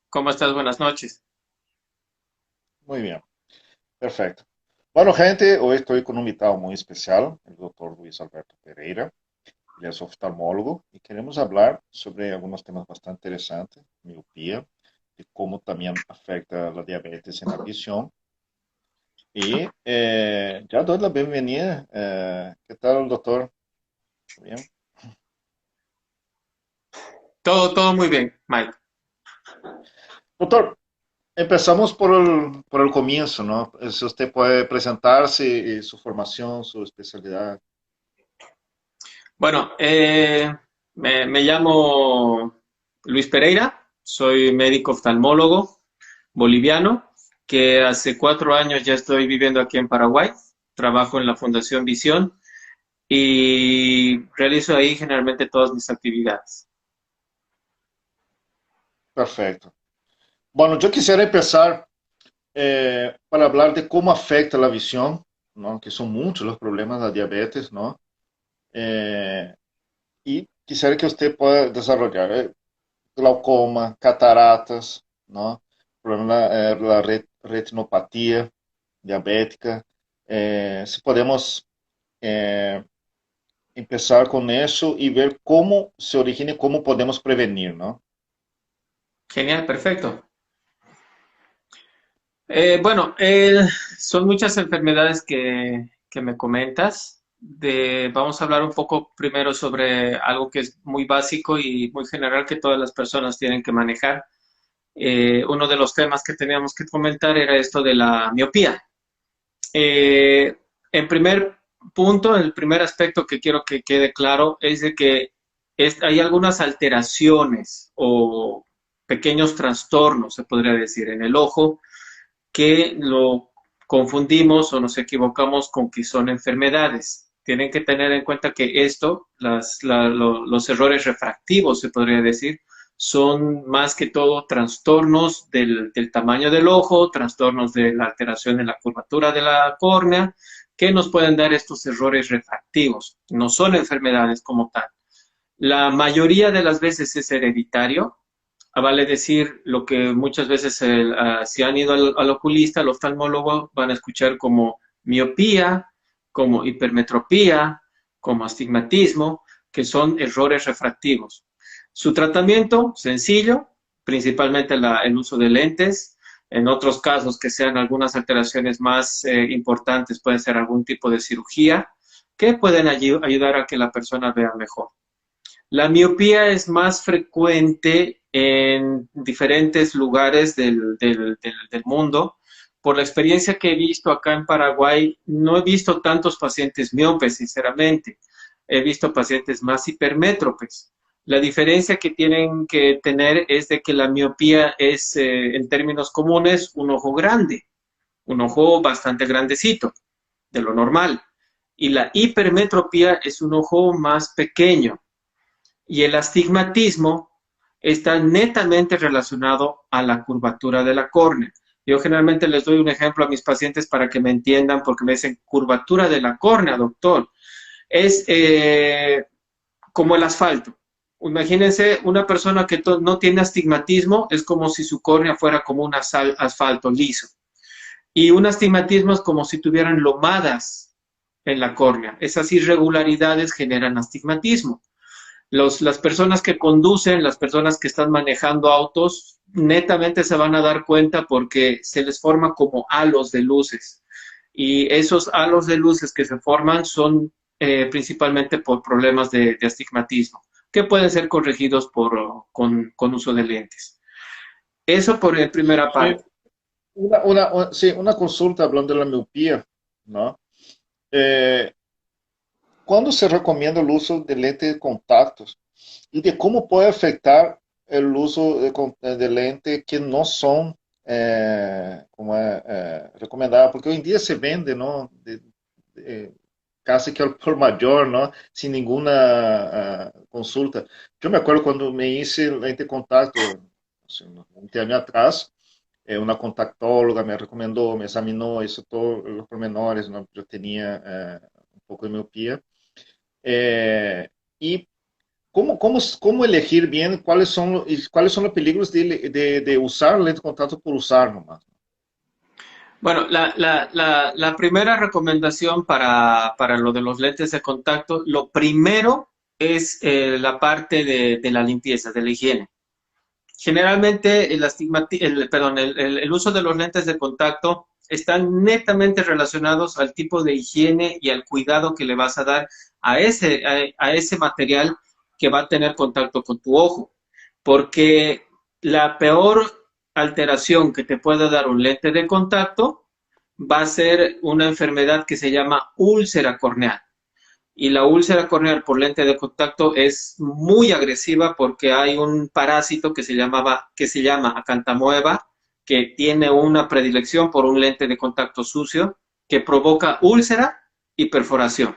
¿Cómo estás? Buenas noches. Muy bien, perfecto. Bueno, gente, hoy estoy con un invitado muy especial, el doctor Luis Alberto Pereira. Él es oftalmólogo y queremos hablar sobre algunos temas bastante interesantes, miopía, y cómo también afecta la diabetes en la visión. Y ya doy la bienvenida. ¿Qué tal, doctor? Bien. Todo muy bien, Mike. Doctor, empezamos por el comienzo, ¿no? Si usted puede presentarse y su formación, su especialidad. Bueno, me llamo Luis Pereira, soy médico oftalmólogo boliviano, que hace 4 años ya estoy viviendo aquí en Paraguay. Trabajo en la Fundación Visión y realizo ahí generalmente todas mis actividades. Perfecto. Bueno, yo quisiera empezar para hablar de cómo afecta la visión, ¿no? Que son muchos los problemas de la diabetes, ¿no? Eh, y quisiera que usted pueda desarrollar glaucoma, cataratas, ¿no? Problema, la retinopatía diabética. Si podemos eh, empezar con eso y ver cómo se origina y cómo podemos prevenir, ¿no? Genial, perfecto. Bueno, son muchas enfermedades que me comentas. Vamos a hablar un poco primero sobre algo que es muy básico y muy general que todas las personas tienen que manejar. Uno de los temas que teníamos que comentar era esto de la miopía. Eh, en primer punto, el primer aspecto que quiero que quede claro es de que hay algunas alteraciones o pequeños trastornos, se podría decir, en el ojo que lo confundimos o nos equivocamos con que son enfermedades. Tienen que tener en cuenta que esto, los errores refractivos, se podría decir, son más que todo trastornos del tamaño del ojo, trastornos de la alteración en la curvatura de la córnea, que nos pueden dar estos errores refractivos. No son enfermedades como tal. La mayoría de las veces es hereditario, vale decir lo que muchas veces si han ido al oculista, al oftalmólogo, van a escuchar como miopía, como hipermetropía, como astigmatismo, que son errores refractivos. Su tratamiento, sencillo, principalmente el uso de lentes. En otros casos que sean algunas alteraciones más importantes, puede ser algún tipo de cirugía que pueden ayudar a que la persona vea mejor. La miopía es más frecuente en diferentes lugares del mundo. Por la experiencia que he visto acá en Paraguay, no he visto tantos pacientes miopes, sinceramente. He visto pacientes más hipermétropes. La diferencia que tienen que tener es de que la miopía es, en términos comunes, un ojo grande, un ojo bastante grandecito, de lo normal. Y la hipermetropía es un ojo más pequeño, y el astigmatismo está netamente relacionado a la curvatura de la córnea. Yo generalmente les doy un ejemplo a mis pacientes para que me entiendan, porque me dicen curvatura de la córnea, doctor. Es como el asfalto. Imagínense una persona que no tiene astigmatismo, es como si su córnea fuera como un asfalto liso. Y un astigmatismo es como si tuvieran lomadas en la córnea. Esas irregularidades generan astigmatismo. Las personas que conducen, las personas que están manejando autos, netamente se van a dar cuenta porque se les forma como halos de luces. Y esos halos de luces que se forman son principalmente por problemas de astigmatismo, que pueden ser corregidos con uso de lentes. Eso por la primera Sí, parte. sí, una consulta hablando de la miopía, ¿no? Eh, ¿Cuándo se recomienda el uso de lentes de contactos y de cómo puede afectar el uso de lentes que no son recomendadas? Porque hoy en día se vende, ¿no? De- casi que al por mayor, ¿no? Sin ninguna consulta. Yo me acuerdo cuando me hice lente de contacto, hace unos 20 años atrás, una contactóloga me recomendó, me examinó, hizo todos los pormenores, ¿no? Yo tenía un poco de miopía. Eh, y ¿Cómo elegir bien cuáles son los peligros de usar lente de contacto por usar nomás? Bueno, la primera recomendación para lo de los lentes de contacto, lo primero es la parte de la limpieza, de la higiene. Generalmente el uso de los lentes de contacto están netamente relacionados al tipo de higiene y al cuidado que le vas a dar a ese material que va a tener contacto con tu ojo. Porque la peor alteración que te puede dar un lente de contacto va a ser una enfermedad que se llama úlcera corneal. Y la úlcera corneal por lente de contacto es muy agresiva porque hay un parásito que se llama acantamoeba, que tiene una predilección por un lente de contacto sucio que provoca úlcera y perforación.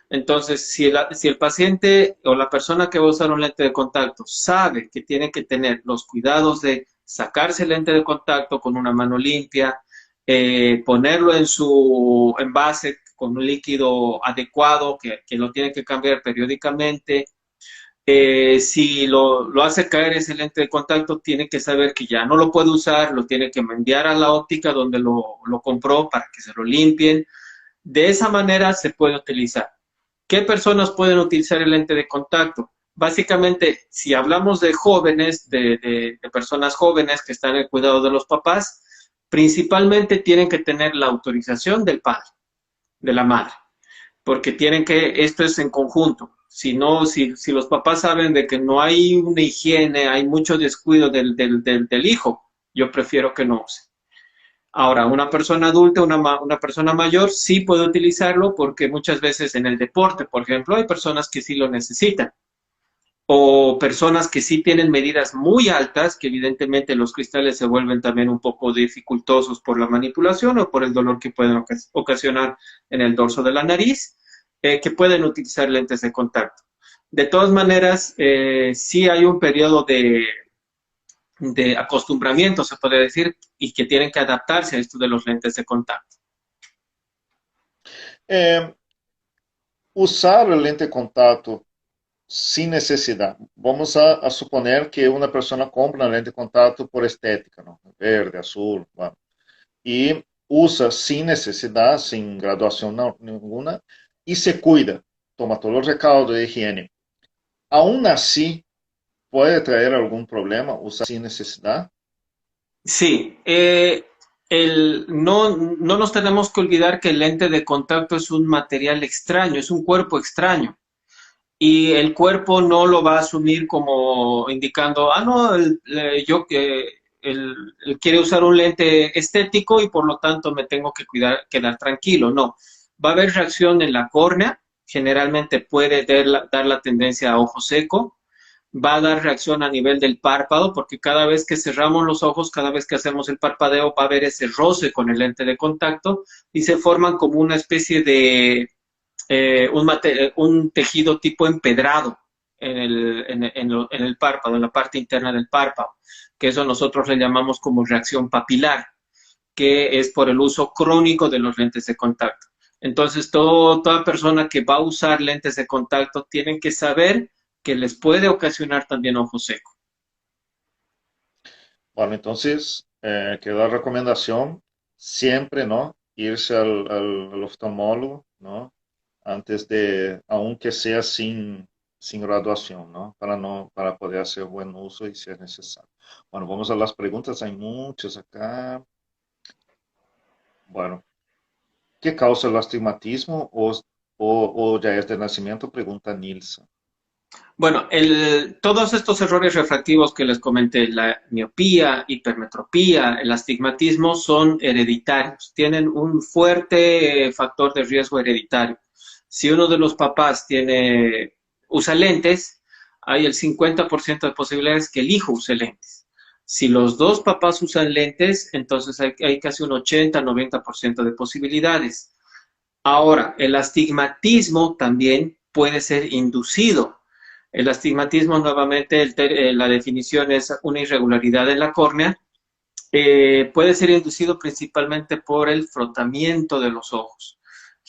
Entonces, si el paciente o la persona que va a usar un lente de contacto sabe que tiene que tener los cuidados de sacarse el lente de contacto con una mano limpia, ponerlo en su envase con un líquido adecuado que lo tiene que cambiar periódicamente. Si lo hace caer ese lente de contacto, tiene que saber que ya no lo puede usar, lo tiene que enviar a la óptica donde lo compró para que se lo limpien. De esa manera se puede utilizar. ¿Qué personas pueden utilizar el lente de contacto? Básicamente, si hablamos de jóvenes, de personas jóvenes que están en el cuidado de los papás, principalmente tienen que tener la autorización del padre, de la madre, porque esto es en conjunto. Si no, si los papás saben de que no hay una higiene, hay mucho descuido del hijo, yo prefiero que no use. Ahora, una persona adulta, una persona mayor, sí puede utilizarlo porque muchas veces en el deporte, por ejemplo, hay personas que sí lo necesitan. O personas que sí tienen medidas muy altas, que evidentemente los cristales se vuelven también un poco dificultosos por la manipulación o por el dolor que pueden ocasionar en el dorso de la nariz, que pueden utilizar lentes de contacto. De todas maneras, sí hay un periodo de acostumbramiento, se puede decir, y que tienen que adaptarse a esto de los lentes de contacto. Eh, Usar el lente de contacto sin necesidad. Vamos a suponer que una persona compra una lente de contacto por estética, ¿no? Verde, azul, bueno, y usa sin necesidad, sin graduación ninguna, y se cuida, toma todos los recaudos de higiene. Aún así, puede traer algún problema usar sin necesidad. Sí, no nos tenemos que olvidar que el lente de contacto es un material extraño, es un cuerpo extraño. Y el cuerpo no lo va a asumir como indicando, no, yo que él quiere usar un lente estético y por lo tanto me tengo que quedar tranquilo. No, va a haber reacción en la córnea, generalmente puede dar la tendencia a ojo seco, va a dar reacción a nivel del párpado, porque cada vez que cerramos los ojos, cada vez que hacemos el parpadeo, va a haber ese roce con el lente de contacto y se forman como una especie de un tejido tipo empedrado en el párpado, en la parte interna del párpado, que eso nosotros le llamamos como reacción papilar, que es por el uso crónico de los lentes de contacto. Entonces, toda persona que va a usar lentes de contacto tienen que saber que les puede ocasionar también ojo seco. Bueno, entonces, queda la recomendación siempre, ¿no? Irse al oftalmólogo, ¿no? Antes de, aunque sea sin graduación, ¿no? Para poder hacer buen uso y si es necesario. Bueno, vamos a las preguntas, hay muchas acá. Bueno, ¿qué causa el astigmatismo o ya es de nacimiento? Pregunta Nilsa. Bueno, todos estos errores refractivos que les comenté, la miopía, hipermetropía, el astigmatismo, son hereditarios, tienen un fuerte factor de riesgo hereditario. Si uno de los papás usa lentes, hay el 50% de posibilidades que el hijo use lentes. Si los dos papás usan lentes, entonces hay casi un 80-90% de posibilidades. Ahora, el astigmatismo también puede ser inducido. El astigmatismo, nuevamente, la definición es una irregularidad en la córnea. Puede ser inducido principalmente por el frotamiento de los ojos.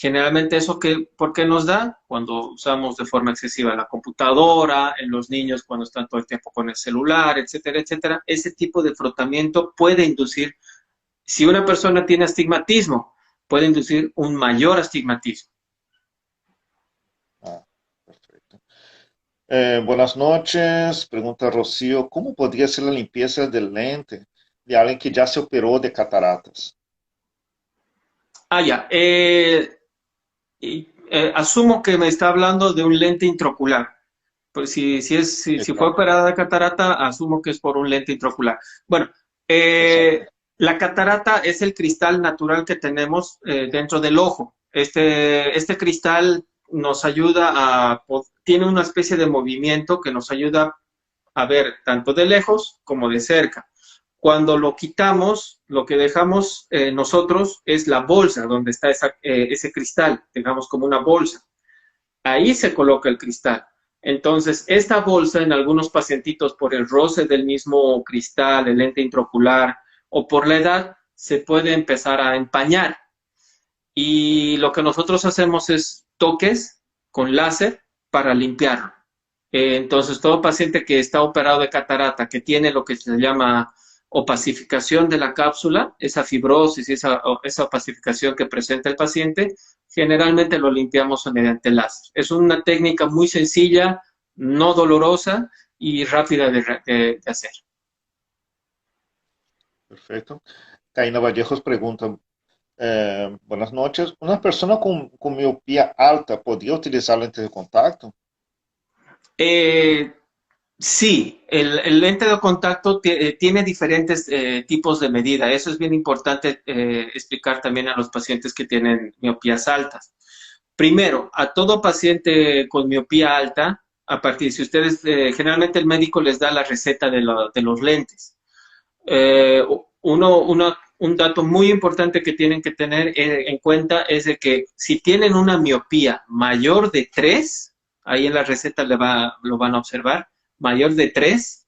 Generalmente eso ¿por qué nos da? Cuando usamos de forma excesiva la computadora, en los niños cuando están todo el tiempo con el celular, etcétera, etcétera. Ese tipo de frotamiento puede inducir, si una persona tiene astigmatismo, puede inducir un mayor astigmatismo. Ah, perfecto. Buenas noches, pregunta Rocío, ¿cómo podría ser la limpieza del lente de alguien que ya se operó de cataratas? Ah, ya. Asumo que me está hablando de un lente intraocular. Pues si fue Exacto, operada de catarata, asumo que es por un lente intraocular. Bueno, exacto. la catarata es el cristal natural que tenemos dentro del ojo. Este cristal nos ayuda tiene una especie de movimiento que nos ayuda a ver tanto de lejos como de cerca. Cuando lo quitamos, lo que dejamos nosotros es la bolsa donde está ese cristal, digamos como una bolsa. Ahí se coloca el cristal. Entonces, esta bolsa en algunos pacientitos por el roce del mismo cristal, el lente intraocular o por la edad, se puede empezar a empañar. Y lo que nosotros hacemos es toques con láser para limpiarlo. Entonces, todo paciente que está operado de catarata, que tiene lo que se llama opacificación de la cápsula, esa fibrosis, esa opacificación que presenta el paciente, generalmente lo limpiamos mediante láser. Es una técnica muy sencilla, no dolorosa y rápida de hacer. Perfecto. Taina Vallejos pregunta, buenas noches, ¿una persona con miopía alta podría utilizar lentes de contacto? Eh, Sí, el lente de contacto tiene diferentes tipos de medida. Eso es bien importante explicar también a los pacientes que tienen miopías altas. Primero, a todo paciente con miopía alta, si ustedes, generalmente el médico les da la receta de los lentes. Eh, un dato muy importante que tienen que tener en cuenta es de que si tienen una miopía mayor de 3, ahí en la receta lo van a observar, mayor de 3,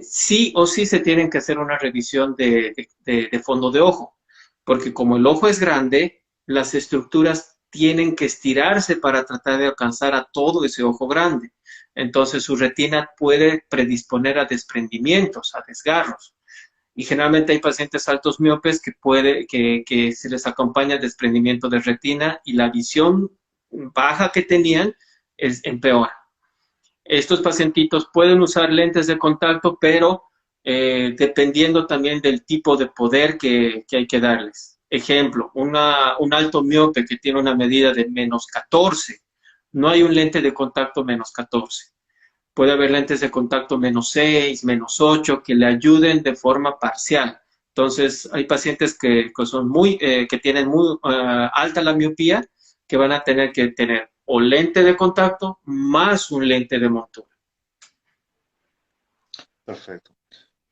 sí o sí se tienen que hacer una revisión de fondo de ojo, porque como el ojo es grande, las estructuras tienen que estirarse para tratar de alcanzar a todo ese ojo grande. Entonces su retina puede predisponer a desprendimientos, a desgarros. Y generalmente hay pacientes altos miopes que se les acompaña el desprendimiento de retina y la visión baja que tenían empeora. Estos pacientitos pueden usar lentes de contacto, pero dependiendo también del tipo de poder que hay que darles. Ejemplo, un alto miope que tiene una medida de -14, no hay un lente de contacto -14. Puede haber lentes de contacto -6, -8, que le ayuden de forma parcial. Entonces, hay pacientes que tienen muy alta la miopía, que van a tener que tener o lente de contacto más un lente de montura. Perfecto.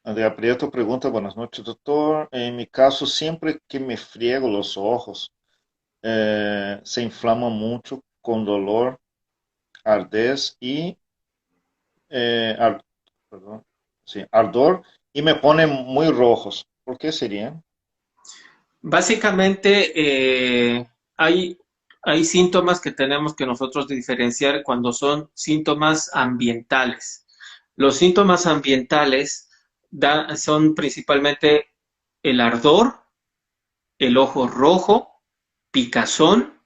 Andrea Prieto pregunta, buenas noches, doctor. En mi caso, siempre que me friego los ojos, se inflaman mucho con dolor, ardez y perdón, sí, ardor y me ponen muy rojos. ¿Por qué serían? Básicamente, hay síntomas que tenemos que nosotros diferenciar cuando son síntomas ambientales. Los síntomas ambientales son principalmente el ardor, el ojo rojo, picazón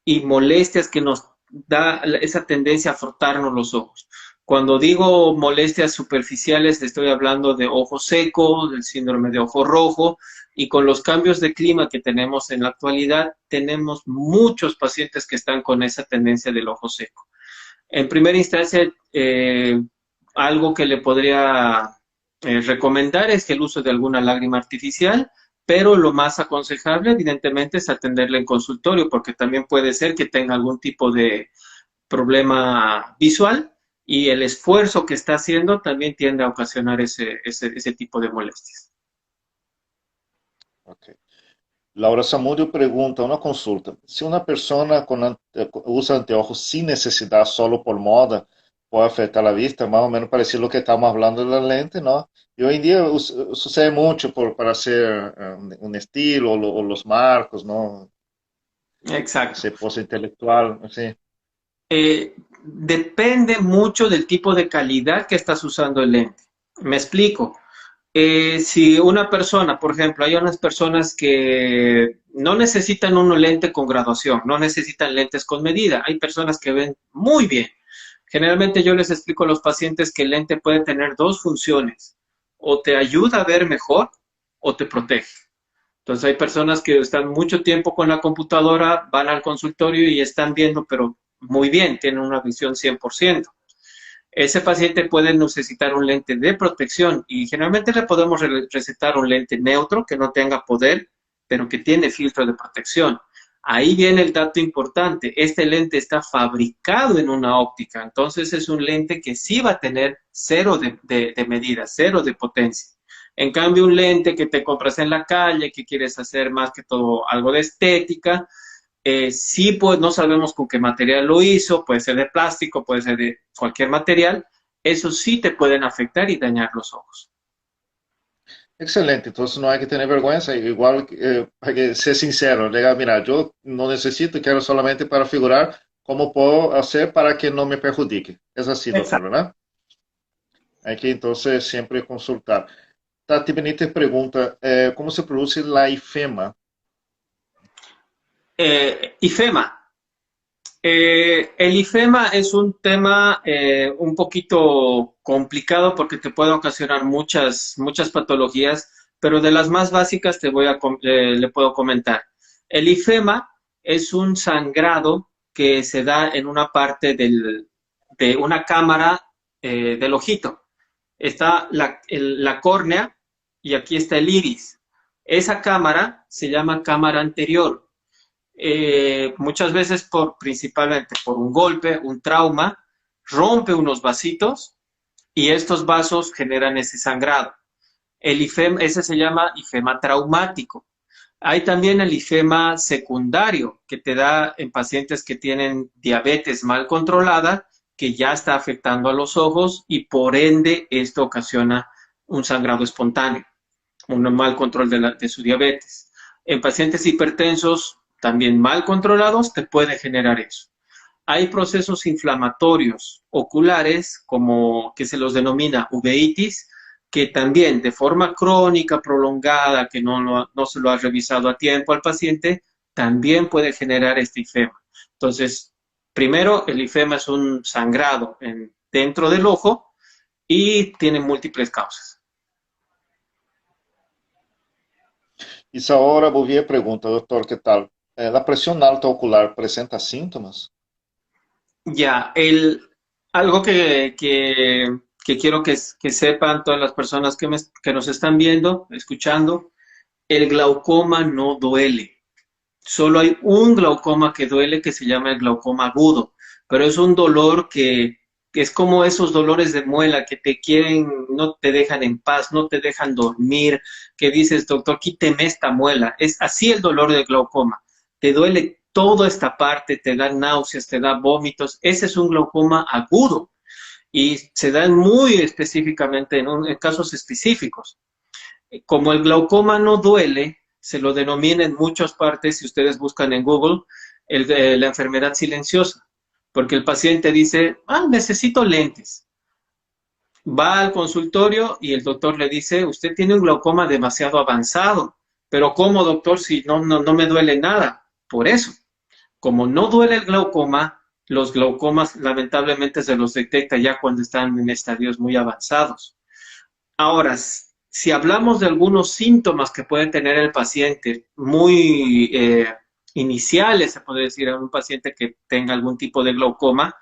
y molestias que nos da esa tendencia a frotarnos los ojos. Cuando digo molestias superficiales, estoy hablando de ojo seco, del síndrome de ojo rojo, y con los cambios de clima que tenemos en la actualidad, tenemos muchos pacientes que están con esa tendencia del ojo seco. En primera instancia, algo que le podría recomendar es el uso de alguna lágrima artificial, pero lo más aconsejable, evidentemente, es atenderle en consultorio, porque también puede ser que tenga algún tipo de problema visual y el esfuerzo que está haciendo también tiende a ocasionar ese tipo de molestias. Ok. Laura Samudio pregunta, una consulta, si una persona usa anteojos sin necesidad, solo por moda, puede afectar la vista, más o menos parecido a lo que estamos hablando de la lente, ¿no? Y hoy en día sucede mucho para hacer un estilo o los marcos, ¿no? Exacto. ese pose intelectual, sí. Depende mucho del tipo de calidad que estás usando el lente. Me explico. Si una persona, por ejemplo, hay unas personas que no necesitan un lente con graduación, no necesitan lentes con medida. Hay personas que ven muy bien. Generalmente yo les explico a los pacientes que el lente puede tener dos funciones. O te ayuda a ver mejor o te protege. Entonces hay personas que están mucho tiempo con la computadora, van al consultorio y están viendo, pero muy bien, tienen una visión 100%. Ese paciente puede necesitar un lente de protección y generalmente le podemos recetar un lente neutro que no tenga poder, pero que tiene filtro de protección. Ahí viene el dato importante. Este lente está fabricado en una óptica, entonces es un lente que sí va a tener cero de medida, cero de potencia. En cambio, un lente que te compras en la calle, que quieres hacer más que todo algo de estética, sí, pues no sabemos con qué material lo hizo, puede ser de plástico, puede ser de cualquier material, eso sí te pueden afectar y dañar los ojos. Excelente, entonces no hay que tener vergüenza, igual hay que ser sincero, diga, mira, yo no necesito, quiero solamente para figurar cómo puedo hacer para que no me perjudique. Es así, doctor, Exacto. ¿verdad? Hay que entonces siempre consultar. Tati Benítez pregunta, ¿cómo se produce la ifema? IFEMA. El IFEMA es un tema un poquito complicado porque te puede ocasionar muchas patologías, pero de las más básicas le puedo comentar. El IFEMA es un sangrado que se da en una parte de una cámara del ojito. Está la córnea y aquí está el iris. Esa cámara se llama cámara anterior. Muchas veces principalmente por un golpe, un trauma, rompe unos vasitos y estos vasos generan ese sangrado. Ese se llama ifema traumático. Hay también el ifema secundario que te da en pacientes que tienen diabetes mal controlada, que ya está afectando a los ojos y por ende esto ocasiona un sangrado espontáneo, un mal control de su diabetes. En pacientes hipertensos también mal controlados te puede generar eso. Hay procesos inflamatorios oculares, como que se los denomina uveitis, que también de forma crónica, prolongada, que no se lo ha revisado a tiempo al paciente, también puede generar este ifema. Entonces, primero, el ifema es un sangrado dentro del ojo y tiene múltiples causas. Isaura Bouvier pregunta, doctor, ¿qué tal? ¿La presión alta ocular presenta síntomas? Ya, algo que quiero que sepan todas las personas que nos están viendo, escuchando, el glaucoma no duele. Solo hay un glaucoma que duele que se llama el glaucoma agudo, pero es un dolor que es como esos dolores de muela que te quieren, no te dejan en paz, no te dejan dormir, que dices, doctor, quíteme esta muela. Es así el dolor del glaucoma. Te duele toda esta parte, te da náuseas, te da vómitos. Ese es un glaucoma agudo y se dan muy específicamente en casos específicos. Como el glaucoma no duele, se lo denomina en muchas partes, si ustedes buscan en Google, la enfermedad silenciosa, porque el paciente dice, necesito lentes. Va al consultorio y el doctor le dice, usted tiene un glaucoma demasiado avanzado, pero ¿cómo, doctor, si no me duele nada? Por eso, como no duele el glaucoma, los glaucomas lamentablemente se los detecta ya cuando están en estadios muy avanzados. Ahora, si hablamos de algunos síntomas que puede tener el paciente, muy iniciales, se puede decir a un paciente que tenga algún tipo de glaucoma,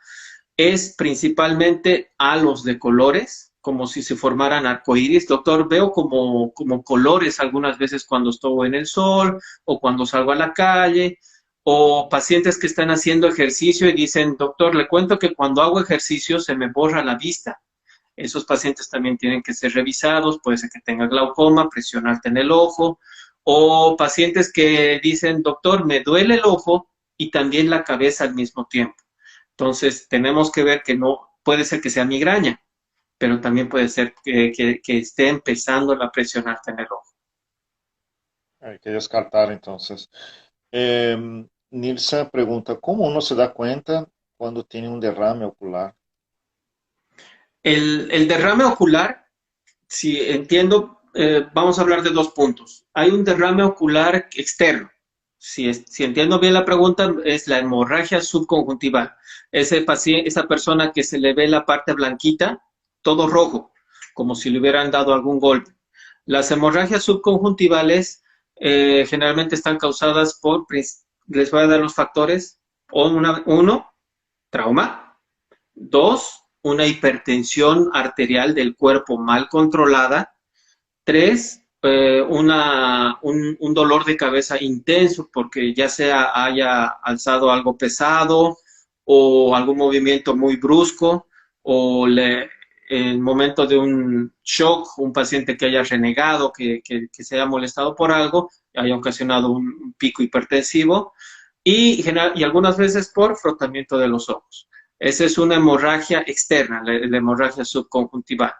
es principalmente halos de colores, como si se formaran arcoíris. Doctor, veo como colores algunas veces cuando estoy en el sol o cuando salgo a la calle, o pacientes que están haciendo ejercicio y dicen, doctor, le cuento que cuando hago ejercicio se me borra la vista. Esos pacientes también tienen que ser revisados, puede ser que tenga glaucoma, presionarte en el ojo, o pacientes que dicen, doctor, me duele el ojo y también la cabeza al mismo tiempo. Entonces, tenemos que ver que no, puede ser que sea migraña, pero también puede ser que esté empezando a presionarte en el ojo. Hay que descartar entonces. Eh, Nilsa pregunta, ¿cómo uno se da cuenta cuando tiene un derrame ocular? El derrame ocular, si entiendo, vamos a hablar de dos puntos. Hay un derrame ocular externo. Si entiendo bien la pregunta, es la hemorragia subconjuntival. Ese paciente, esa persona que se le ve la parte blanquita, todo rojo, como si le hubieran dado algún golpe. Las hemorragias subconjuntivales generalmente están causadas por, les voy a dar los factores, uno, trauma. Dos, una hipertensión arterial del cuerpo mal controlada. Tres, un dolor de cabeza intenso porque ya sea haya alzado algo pesado o algún movimiento muy brusco o en el momento de un shock, un paciente que haya renegado, que se haya molestado por algo, haya ocasionado un pico hipertensivo y algunas veces por frotamiento de los ojos. Esa es una hemorragia externa, la hemorragia subconjuntival.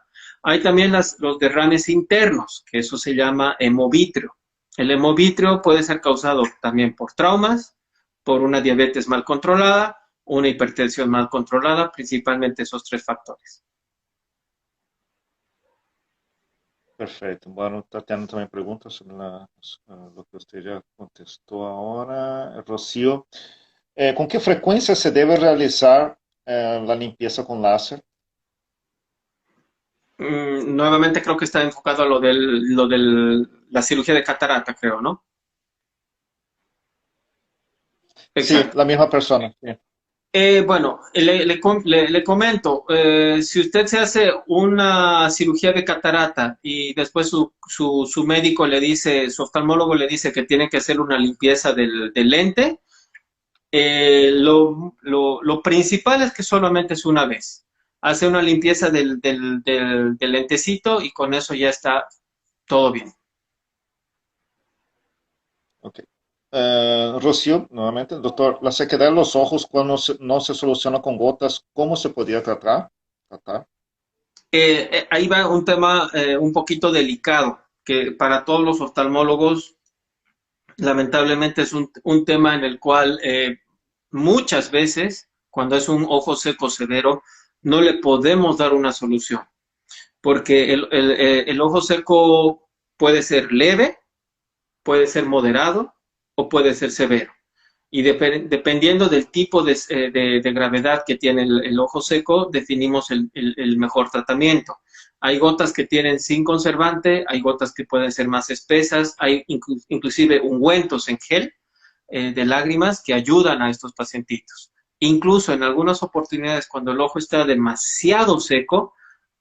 Hay también los derrames internos, que eso se llama hemovitrio. El hemovitrio puede ser causado también por traumas, por una diabetes mal controlada, una hipertensión mal controlada, principalmente esos tres factores. Perfecto. Bueno, Tatiana también pregunta sobre lo que usted ya contestó ahora. Rocío, ¿con qué frecuencia se debe realizar la limpieza con láser? Nuevamente creo que está enfocado a la cirugía de catarata, creo, ¿no? Sí, Exacto. la misma persona. Sí. Bueno, le comento, si usted se hace una cirugía de catarata y después su médico le dice, su oftalmólogo le dice que tiene que hacer una limpieza del lente, lo principal es que solamente es una vez. Hace una limpieza del lentecito y con eso ya está todo bien. Ok. Rocío, nuevamente, doctor, la sequedad de los ojos cuando no se soluciona con gotas, ¿cómo se podría tratar? Tratar. Ahí va un tema un poquito delicado, que para todos los oftalmólogos lamentablemente es un tema en el cual muchas veces, cuando es un ojo seco severo, no le podemos dar una solución, porque el ojo seco puede ser leve, puede ser moderado o puede ser severo. Y dependiendo del tipo de gravedad que tiene el ojo seco, definimos el mejor tratamiento. Hay gotas que tienen sin conservante, hay gotas que pueden ser más espesas, hay inclusive ungüentos en gel de lágrimas que ayudan a estos pacientitos. Incluso en algunas oportunidades, cuando el ojo está demasiado seco,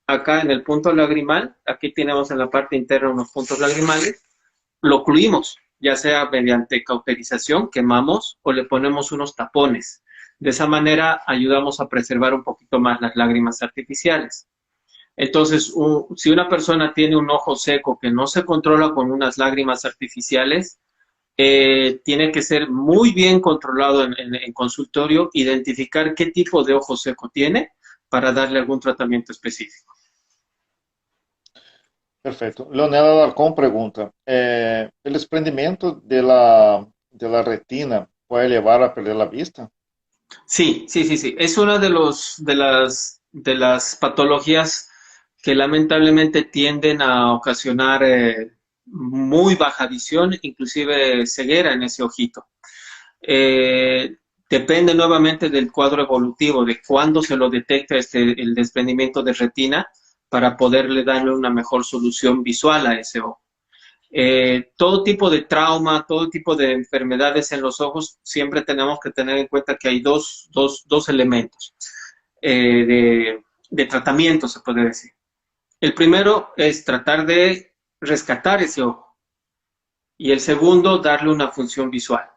acá en el punto lagrimal, aquí tenemos en la parte interna unos puntos lagrimales, lo ocluimos, ya sea mediante cauterización, quemamos o le ponemos unos tapones. De esa manera ayudamos a preservar un poquito más las lágrimas artificiales. Entonces, si una persona tiene un ojo seco que no se controla con unas lágrimas artificiales, tiene que ser muy bien controlado en consultorio, identificar qué tipo de ojo seco tiene para darle algún tratamiento específico. Perfecto. Leonela Alarcón pregunta, ¿el desprendimiento de la retina puede llevar a perder la vista? Sí, sí, sí, sí. Es una de las patologías que lamentablemente tienden a ocasionar muy baja visión, inclusive ceguera en ese ojito. Eh, Depende nuevamente del cuadro evolutivo, de cuándo se lo detecta el desprendimiento de retina para poderle darle una mejor solución visual a ese ojo. Todo tipo de trauma, todo tipo de enfermedades en los ojos, siempre tenemos que tener en cuenta que hay dos elementos de tratamiento, se puede decir. El primero es tratar de rescatar ese ojo y el segundo, darle una función visual.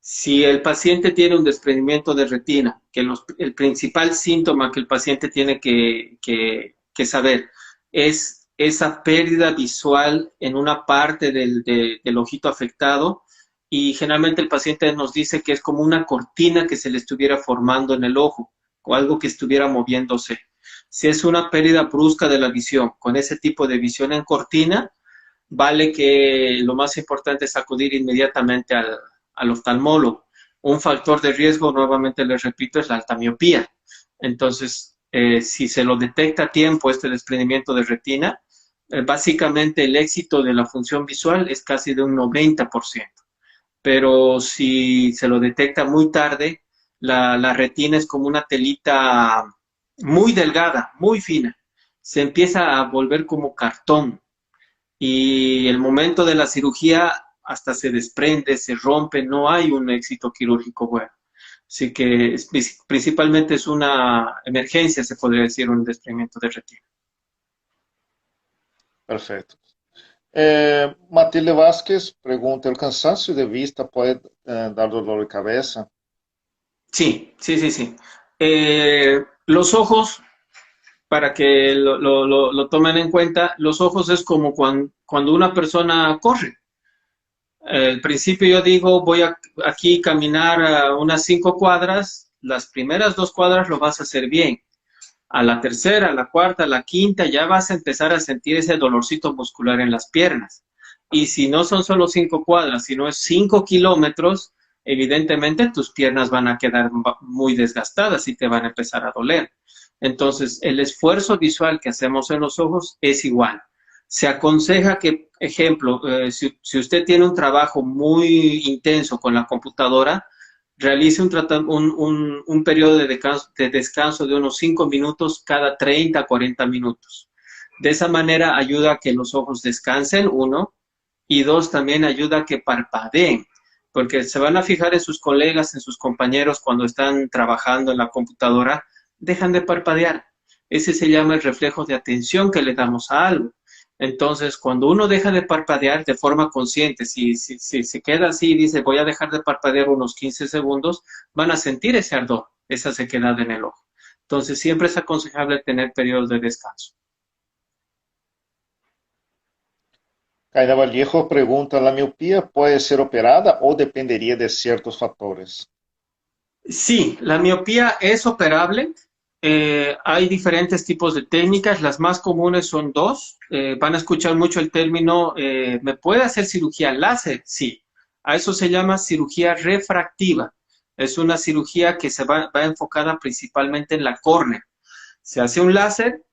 Si el paciente tiene un desprendimiento de retina, que el principal síntoma que el paciente tiene que saber es esa pérdida visual en una parte del ojito afectado, y generalmente el paciente nos dice que es como una cortina que se le estuviera formando en el ojo o algo que estuviera moviéndose. Si es una pérdida brusca de la visión, con ese tipo de visión en cortina, vale que lo más importante es acudir inmediatamente al oftalmólogo. Un factor de riesgo, nuevamente les repito, es la alta miopía. Entonces, si se lo detecta a tiempo este desprendimiento de retina, básicamente el éxito de la función visual es casi de un 90%. Pero si se lo detecta muy tarde, la retina es como una telita muy delgada, muy fina. Se empieza a volver como cartón y el momento de la cirugía hasta se desprende, se rompe, no hay un éxito quirúrgico bueno. Así que principalmente es una emergencia, se podría decir, un desprendimiento de retina. Perfeito. Matilde Vasquez pergunta: o cansaço de vista pode dar dolor de cabeça? Sí, sí, sí, sí. Los ojos, para que lo tomen en cuenta, los ojos es como cuando una persona corre. Al principio yo digo, voy a aquí caminar unas 5 cuadras, las primeras 2 cuadras lo vas a hacer bien. A la tercera, a la cuarta, a la quinta, ya vas a empezar a sentir ese dolorcito muscular en las piernas. Y si no son solo 5 cuadras, sino es 5 kilómetros, evidentemente tus piernas van a quedar muy desgastadas y te van a empezar a doler. Entonces, el esfuerzo visual que hacemos en los ojos es igual. Se aconseja que, ejemplo, si usted tiene un trabajo muy intenso con la computadora, realice un periodo de descanso de unos 5 minutos cada 30 a 40 minutos. De esa manera ayuda a que los ojos descansen, uno, y dos, también ayuda a que parpadeen, porque se van a fijar en sus colegas, en sus compañeros cuando están trabajando en la computadora, dejan de parpadear. Ese se llama el reflejo de atención que le damos a algo. Entonces, cuando uno deja de parpadear de forma consciente, si se queda así y dice voy a dejar de parpadear unos 15 segundos, van a sentir ese ardor, esa sequedad en el ojo. Entonces, siempre es aconsejable tener periodos de descanso. Caína Vallejo pergunta: a miopia pode ser operada ou dependeria de certos fatores? Sí, la miopía es operable. Hay diferentes tipos de técnicas. Las más comunes son dos. Van a escuchar mucho el término, ¿me puede hacer cirugía láser? Sí. A eso se llama cirugía refractiva. Es una cirugía que va enfocada principalmente en la córnea. Se hace un láser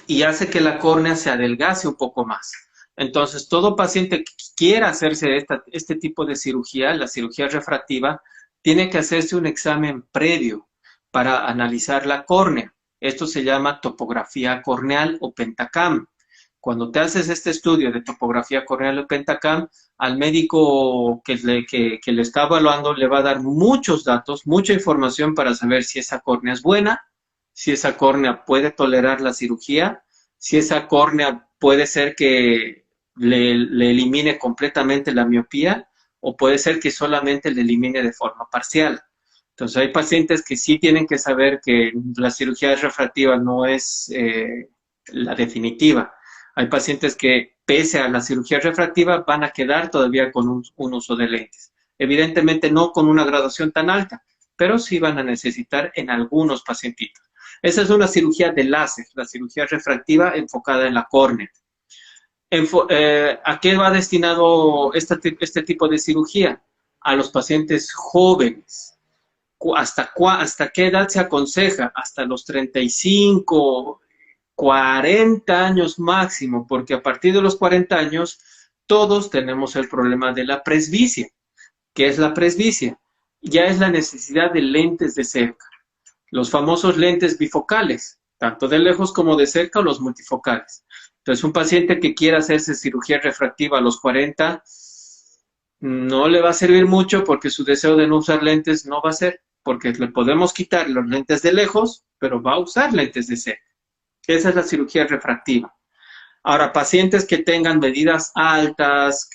y hace que la córnea se adelgace un poco más. Entonces, todo paciente que quiera hacerse este tipo de cirugía, la cirugía refractiva, tiene que hacerse un examen previo para analizar la córnea. Esto se llama topografía corneal o pentacam. Cuando te haces este estudio de topografía corneal o pentacam, al médico que le está evaluando le va a dar muchos datos, mucha información para saber si esa córnea es buena, si esa córnea puede tolerar la cirugía, si esa córnea puede ser que le elimine completamente la miopía o puede ser que solamente le elimine de forma parcial. Entonces hay pacientes que sí tienen que saber que la cirugía refractiva no es la definitiva. Hay pacientes que pese a la cirugía refractiva van a quedar todavía con un uso de lentes. Evidentemente no con una graduación tan alta, pero sí van a necesitar en algunos pacientitos. Esa es una cirugía de láser, la cirugía refractiva enfocada en la córnea. ¿A qué va destinado este tipo de cirugía? A los pacientes jóvenes. ¿Hasta qué edad se aconseja? Hasta los 35, 40 años máximo, porque a partir de los 40 años todos tenemos el problema de la presbicia. ¿Qué es la presbicia? Ya es la necesidad de lentes de cerca. Los famosos lentes bifocales, tanto de lejos como de cerca, o los multifocales. Entonces, un paciente que quiera hacerse cirugía refractiva a los 40 no le va a servir mucho porque su deseo de no usar lentes no va a ser, porque le podemos quitar los lentes de lejos, pero va a usar lentes de cerca. Esa es la cirugía refractiva. Ahora, pacientes que tengan medidas altas,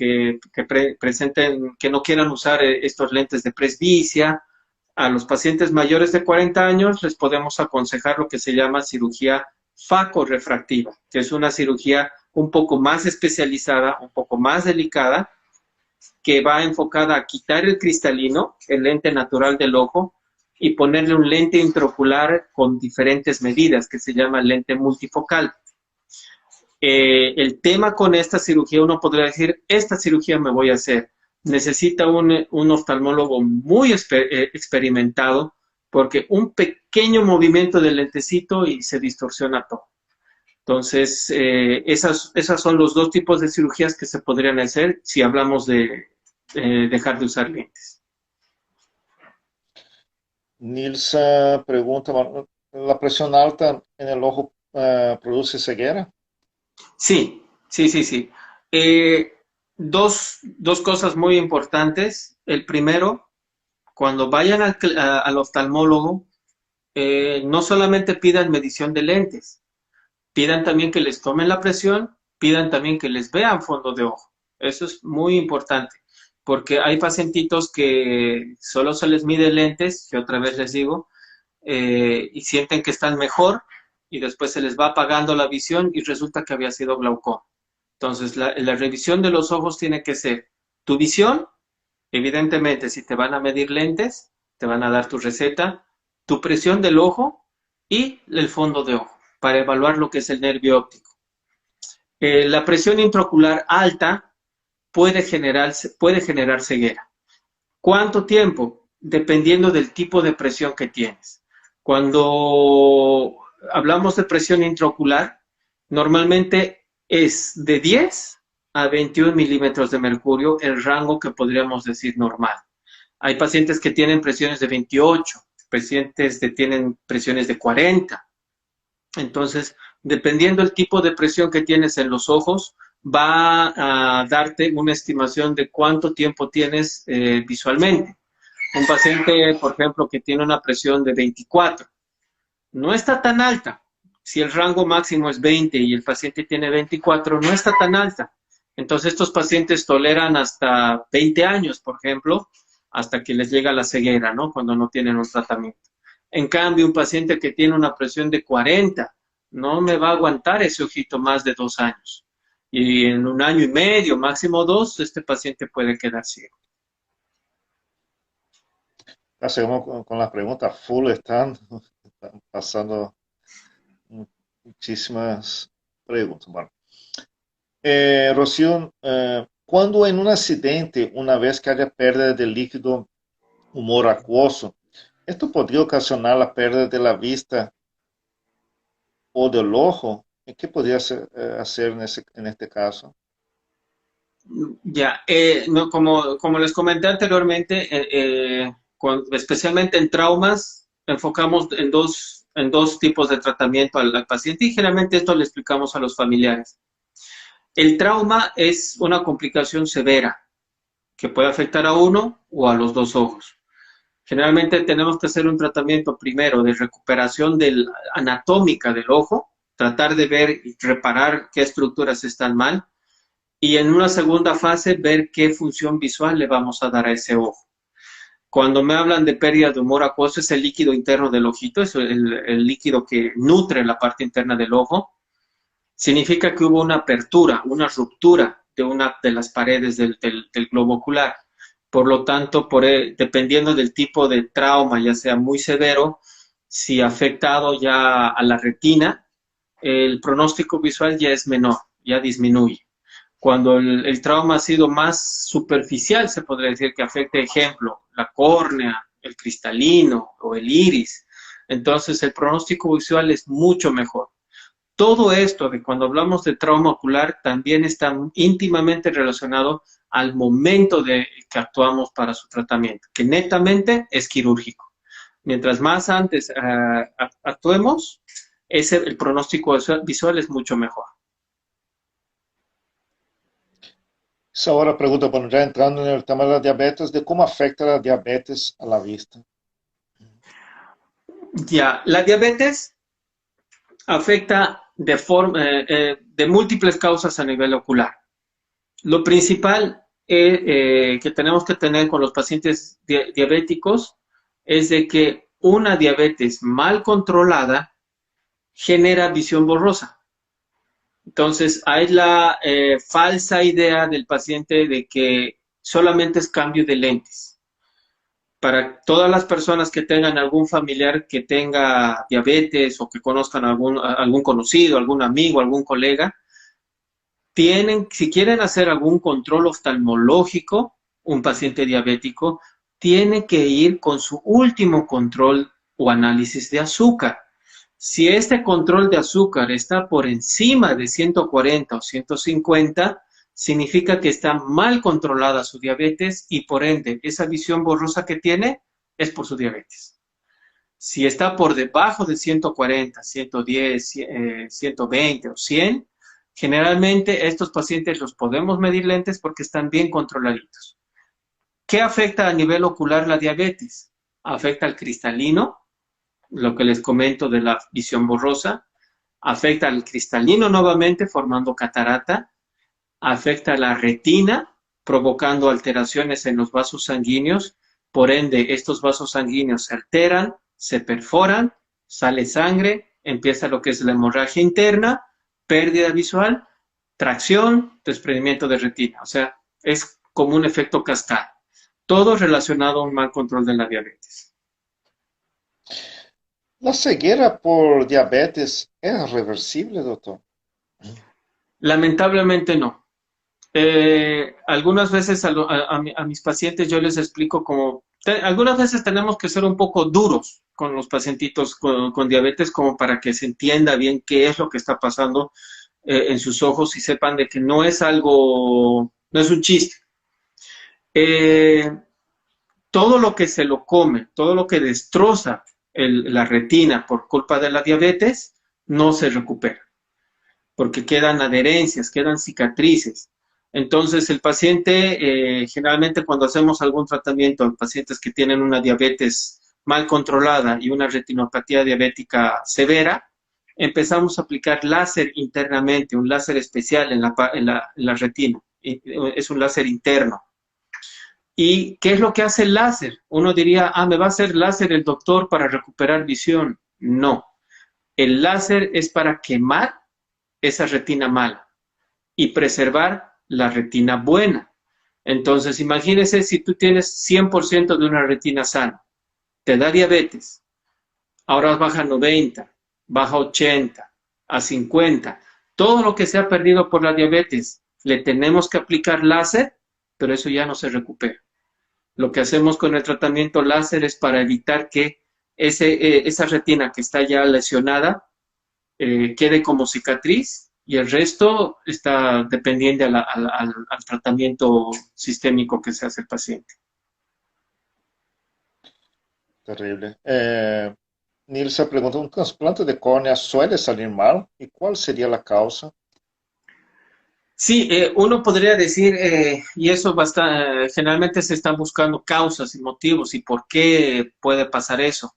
presenten, que no quieran usar estos lentes de presbicia, a los pacientes mayores de 40 años les podemos aconsejar lo que se llama cirugía facorefractiva, que es una cirugía un poco más especializada, un poco más delicada, que va enfocada a quitar el cristalino, el lente natural del ojo, y ponerle un lente intraocular con diferentes medidas, que se llama lente multifocal. El tema con esta cirugía, uno podría decir, esta cirugía me voy a hacer. necesita un oftalmólogo muy experimentado, porque un pequeño movimiento del lentecito y se distorsiona todo. Entonces, esas son los dos tipos de cirugías que se podrían hacer si hablamos de dejar de usar lentes. Nilsa pregunta, bueno, ¿la presión alta en el ojo produce ceguera? Sí, sí, sí, sí. Eh, dos cosas muy importantes. El primero, cuando vayan al oftalmólogo, no solamente pidan medición de lentes, pidan también que les tomen la presión, pidan también que les vean fondo de ojo. Eso es muy importante, porque hay pacientitos que solo se les mide lentes, que otra vez les digo, y sienten que están mejor y después se les va apagando la visión y resulta que había sido glaucoma. Entonces, la revisión de los ojos tiene que ser tu visión, evidentemente, si te van a medir lentes, te van a dar tu receta, tu presión del ojo y el fondo de ojo para evaluar lo que es el nervio óptico. La presión intraocular alta puede generar ceguera. ¿Cuánto tiempo? Dependiendo del tipo de presión que tienes. Cuando hablamos de presión intraocular, normalmente es de 10 a 21 milímetros de mercurio el rango que podríamos decir normal. Hay pacientes que tienen presiones de 28, pacientes que tienen presiones de 40. Entonces, dependiendo del tipo de presión que tienes en los ojos, va a darte una estimación de cuánto tiempo tienes visualmente. Un paciente, por ejemplo, que tiene una presión de 24, no está tan alta. Si el rango máximo es 20 y el paciente tiene 24, no está tan alta. Entonces, estos pacientes toleran hasta 20 años, por ejemplo, hasta que les llega la ceguera, ¿no? Cuando no tienen un tratamiento. En cambio, un paciente que tiene una presión de 40, no me va a aguantar ese ojito más de 2 años. Y en 1 año y medio, máximo 2, este paciente puede quedar ciego. Ya seguimos con las preguntas full, están pasando muchísimas preguntas. Bueno, Rocío, cuando en un accidente, una vez que haya pérdida de líquido humor acuoso, esto podría ocasionar la pérdida de la vista o del ojo. ¿Y qué podría hacer en este caso? Ya, no, como les comenté anteriormente, especialmente en traumas, enfocamos en dos tipos de tratamiento al paciente y generalmente esto le explicamos a los familiares. El trauma es una complicación severa que puede afectar a uno o a los dos ojos. Generalmente tenemos que hacer un tratamiento primero de recuperación anatómica del ojo, tratar de ver y reparar qué estructuras están mal, y en una segunda fase ver qué función visual le vamos a dar a ese ojo. Cuando me hablan de pérdida de humor acuoso, es el líquido interno del ojito, es el líquido que nutre la parte interna del ojo. Significa que hubo una apertura, una ruptura de una de las paredes del globo ocular. Por lo tanto, dependiendo del tipo de trauma, ya sea muy severo, si afectado ya a la retina, el pronóstico visual ya es menor, ya disminuye. Cuando el trauma ha sido más superficial, se podría decir que afecta, ejemplo, la córnea, el cristalino o el iris, entonces el pronóstico visual es mucho mejor. Todo esto de cuando hablamos de trauma ocular también está íntimamente relacionado al momento de que actuamos para su tratamiento, que netamente es quirúrgico. Mientras más antes actuemos, el pronóstico visual es mucho mejor. Ahora pregunta, bueno, ya entrando en el tema de la diabetes, de cómo afecta la diabetes a la vista. Ya, la diabetes afecta de múltiples causas a nivel ocular. Lo principal que tenemos que tener con los pacientes diabéticos es de que una diabetes mal controlada genera visión borrosa. Entonces, hay la falsa idea del paciente de que solamente es cambio de lentes. Para todas las personas que tengan algún familiar que tenga diabetes o que conozcan algún conocido, algún amigo, algún colega, si quieren hacer algún control oftalmológico, un paciente diabético, tiene que ir con su último control o análisis de azúcar. Si este control de azúcar está por encima de 140 o 150, significa que está mal controlada su diabetes y por ende esa visión borrosa que tiene es por su diabetes. Si está por debajo de 140, 110, 120 o 100, generalmente estos pacientes los podemos medir lentes porque están bien controladitos. ¿Qué afecta a nivel ocular la diabetes? Afecta al cristalino, lo que les comento de la visión borrosa, afecta al cristalino nuevamente formando catarata, afecta a la retina provocando alteraciones en los vasos sanguíneos, por ende estos vasos sanguíneos se alteran, se perforan, sale sangre, empieza lo que es la hemorragia interna, pérdida visual, tracción, desprendimiento de retina, o sea, es como un efecto cascada, todo relacionado a un mal control de la diabetes. La ceguera por diabetes es reversible, doctor. Lamentablemente no. Algunas veces a mis pacientes yo les explico como, algunas veces tenemos que ser un poco duros con los pacientitos con diabetes como para que se entienda bien qué es lo que está pasando en sus ojos y sepan de que no es algo, no es un chiste. Eh, Todo lo que se lo come, todo lo que destroza la retina por culpa de la diabetes, no se recupera, porque quedan adherencias, quedan cicatrices. Entonces, el paciente, generalmente cuando hacemos algún tratamiento en pacientes que tienen una diabetes mal controlada y una retinopatía diabética severa, empezamos a aplicar láser internamente, un láser especial en la retina. Es un láser interno. ¿Y qué es lo que hace el láser? Uno diría, me va a hacer láser el doctor para recuperar visión. No, el láser es para quemar esa retina mala y preservar la retina buena. Entonces, imagínese si tú tienes 100% de una retina sana, te da diabetes, ahora baja a 90, baja a 80, a 50. Todo lo que se ha perdido por la diabetes, le tenemos que aplicar láser, pero eso ya no se recupera. Lo que hacemos con el tratamiento láser es para evitar que esa retina que está ya lesionada quede como cicatriz y el resto está dependiente al tratamiento sistémico que se hace el paciente. Terrible. Nilsa pregunta, ¿un trasplante de córnea suele salir mal? ¿Y cuál sería la causa? Sí, uno podría decir, y eso generalmente se están buscando causas y motivos y por qué puede pasar eso.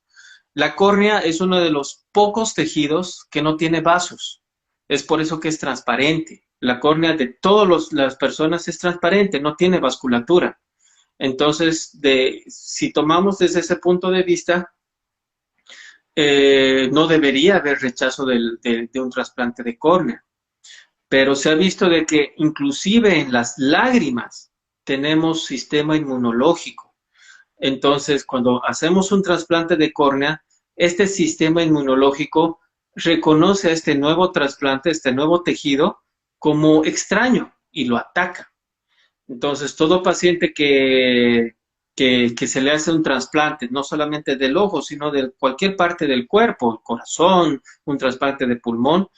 La córnea es uno de los pocos tejidos que no tiene vasos. Es por eso que es transparente. La córnea de todas las personas es transparente, no tiene vasculatura. Entonces, si tomamos desde ese punto de vista, no debería haber rechazo de un trasplante de córnea. Pero se ha visto de que inclusive en las lágrimas tenemos sistema inmunológico. Entonces, cuando hacemos un trasplante de córnea, este sistema inmunológico reconoce a este nuevo trasplante, este nuevo tejido, como extraño y lo ataca. Entonces, todo paciente que se le hace un trasplante, no solamente del ojo, sino de cualquier parte del cuerpo, el corazón, un trasplante de pulmón,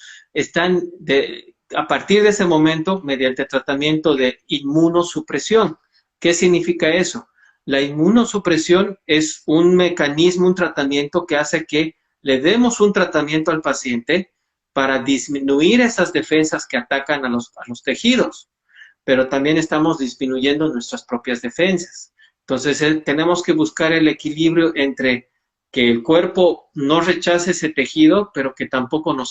a partir de ese momento, mediante tratamiento de inmunosupresión. ¿Qué significa eso? La inmunosupresión es un mecanismo, un tratamiento que hace que le demos un tratamiento al paciente para disminuir esas defensas que atacan a los tejidos, pero también estamos disminuyendo nuestras propias defensas. Entonces, tenemos que buscar el equilibrio entre que el cuerpo no rechace ese tejido, pero que tampoco no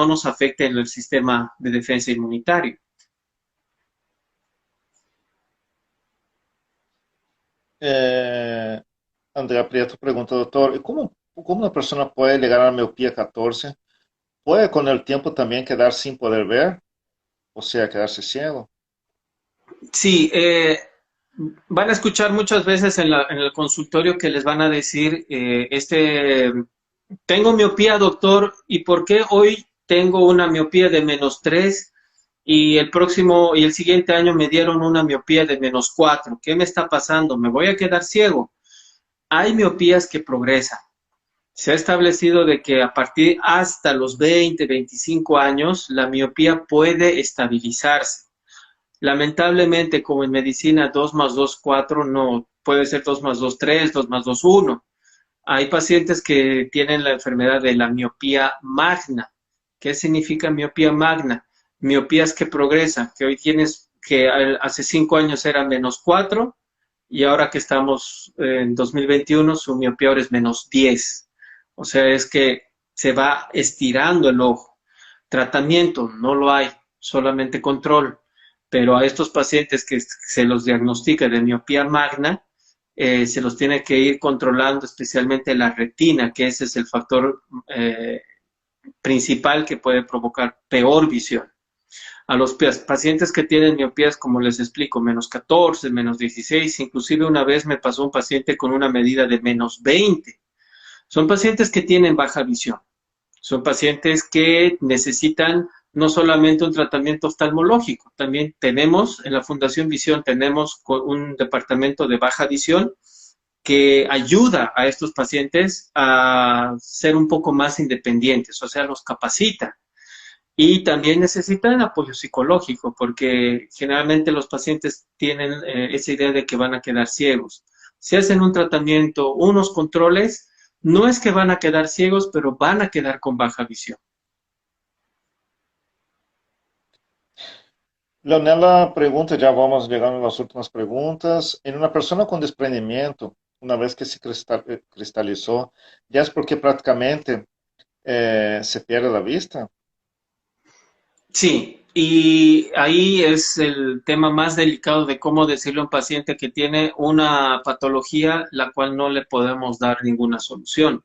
nos afecte en el sistema de defensa inmunitario. Andrea Prieto pregunta, doctor, ¿cómo una persona puede llegar a la miopía 14? ¿Puede con el tiempo también quedar sin poder ver? O sea, quedarse ciego. Sí, van a escuchar muchas veces en el consultorio que les van a decir, tengo miopía, doctor, ¿y por qué hoy tengo una miopía de -3? y y el siguiente año me dieron una miopía de -4. ¿Qué me está pasando? ¿Me voy a quedar ciego? Hay miopías que progresan. Se ha establecido de que a partir hasta los 20, 25 años, la miopía puede estabilizarse. Lamentablemente, como en medicina, 2 más 2 4 no, puede ser 2 más 2 3, 2 más 2 1. Hay pacientes que tienen la enfermedad de la miopía magna. ¿Qué significa miopía magna? Miopías que progresan, que hoy tienes, que hace 5 años era -4 y ahora que estamos en 2021 su miopía ahora es -10. O sea, es que se va estirando el ojo. Tratamiento no lo hay, solamente control. Pero a estos pacientes que se los diagnostica de miopía magna, se los tiene que ir controlando, especialmente la retina, que ese es el factor principal que puede provocar peor visión. A los pacientes que tienen miopías, como les explico, -14, -16, inclusive una vez me pasó un paciente con una medida de -20. Son pacientes que tienen baja visión. Son pacientes que necesitan no solamente un tratamiento oftalmológico, también tenemos en la Fundación Visión, tenemos un departamento de baja visión que ayuda a estos pacientes a ser un poco más independientes, o sea, los capacita. Y también necesitan apoyo psicológico, porque generalmente los pacientes tienen esa idea de que van a quedar ciegos. Si hacen un tratamiento, unos controles, no es que van a quedar ciegos, pero van a quedar con baja visión. Leonela pregunta, ya vamos llegando a las últimas preguntas. En una persona con desprendimiento, una vez que se cristalizó, ya es porque prácticamente se pierde la vista. Sí, y ahí es el tema más delicado de cómo decirle a un paciente que tiene una patología la cual no le podemos dar ninguna solución.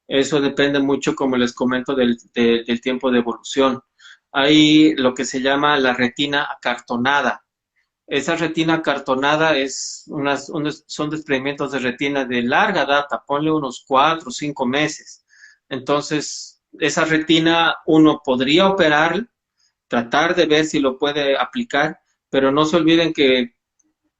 Eso depende mucho, como les comento, del tiempo de evolución. Hay lo que se llama la retina acartonada. Esa retina acartonada son desprendimientos de retina de larga data, ponle unos 4 o 5 meses. Entonces, esa retina uno podría operar, tratar de ver si lo puede aplicar, pero no se olviden que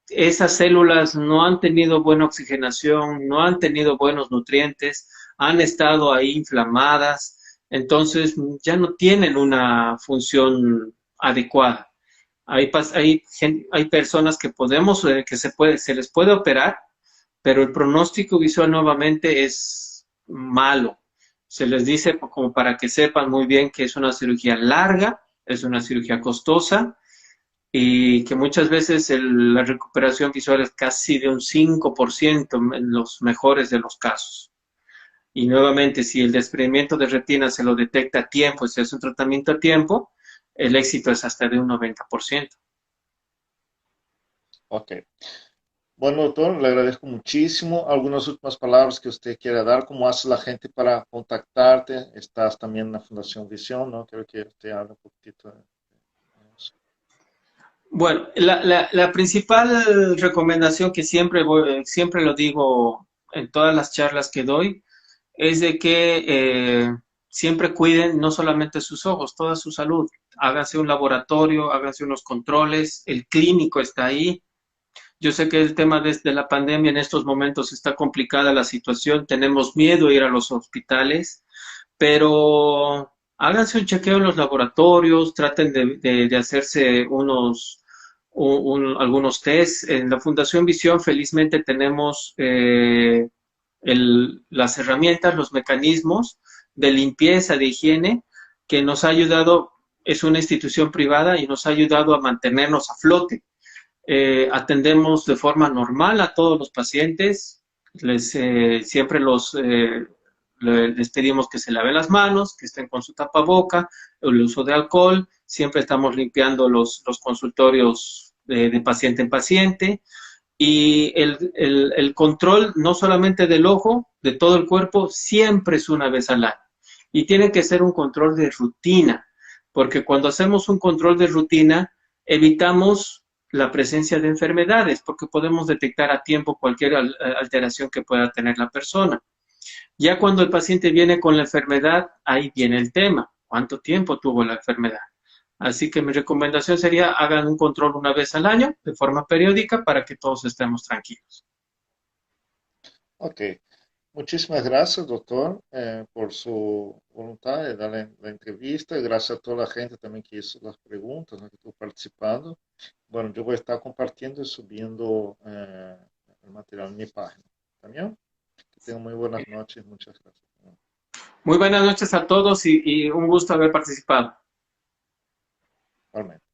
esas células no han tenido buena oxigenación, no han tenido buenos nutrientes, han estado ahí inflamadas, entonces ya no tienen una función adecuada. Hay personas que se les puede operar, pero el pronóstico visual nuevamente es malo. Se les dice como para que sepan muy bien que es una cirugía larga, es una cirugía costosa y que muchas veces la recuperación visual es casi de un 5% en los mejores de los casos. Y nuevamente, si el desprendimiento de retina se lo detecta a tiempo y se hace un tratamiento a tiempo, el éxito es hasta de un 90%. Ok. Bueno, doctor, le agradezco muchísimo. Algunas últimas palabras que usted quiera dar, ¿cómo hace la gente para contactarte? Estás también en la Fundación Visión, ¿no? Creo que usted habla un poquitito de eso. Bueno, la principal recomendación que siempre lo digo en todas las charlas que doy, es de que siempre cuiden no solamente sus ojos, toda su salud. Háganse un laboratorio, háganse unos controles, el clínico está ahí. Yo sé que el tema de la pandemia en estos momentos está complicada la situación, tenemos miedo a ir a los hospitales, pero háganse un chequeo en los laboratorios, traten de hacerse algunos test. En la Fundación Visión, felizmente, tenemos las herramientas, los mecanismos de limpieza, de higiene, que nos ha ayudado, es una institución privada y nos ha ayudado a mantenernos a flote. Atendemos de forma normal a todos los pacientes, siempre les pedimos que se laven las manos, que estén con su tapaboca, el uso de alcohol, siempre estamos limpiando los consultorios de paciente en paciente y el control no solamente del ojo, de todo el cuerpo, siempre es una vez al año. Y tiene que ser un control de rutina, porque cuando hacemos un control de rutina, evitamos la presencia de enfermedades, porque podemos detectar a tiempo cualquier alteración que pueda tener la persona. Ya cuando el paciente viene con la enfermedad, ahí viene el tema. ¿Cuánto tiempo tuvo la enfermedad? Así que mi recomendación sería hagan un control una vez al año de forma periódica para que todos estemos tranquilos. Ok. Muchísimas gracias, doctor, por su voluntad de dar la entrevista. Gracias a toda la gente también que hizo las preguntas, ¿no? Que estuvo participando. Bueno, yo voy a estar compartiendo y subiendo el material en mi página. ¿También? Que tengan muy buenas noches. Muchas gracias. Muy buenas noches a todos y un gusto haber participado. Igualmente.